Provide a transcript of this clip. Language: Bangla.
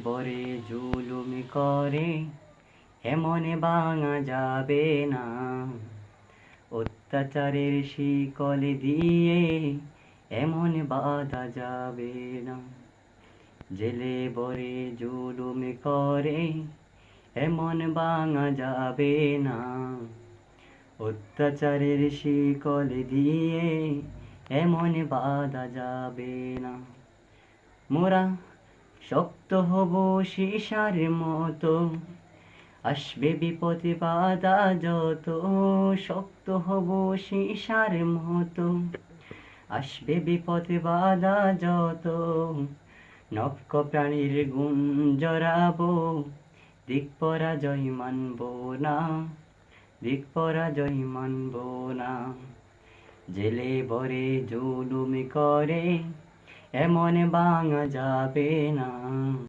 বরে জুলুম করে এমন ভাঙা যাবে না। অত্যাচারের শিকল দিয়ে এমন বাঁধা যাবে না। জেলে বরে জুলুম করে এমন ভাঙা যাবে না। অত্যাচারের শিকল দিয়ে এমন বাঁধা যাবে না। মোরা শক্ত হব সীসার মতো, আসবে বিপদে বাধা যত। শক্ত হব সীসার মতো, আসবে বিপদে বাধা যত। নক্ষ প্রাণীর গুণ জড়াবো, দিক পরাজয় মানব না, দিক পরাজয় মানব না। জেলে বরে জুলুম করে এমন ভাঙা যাবে না।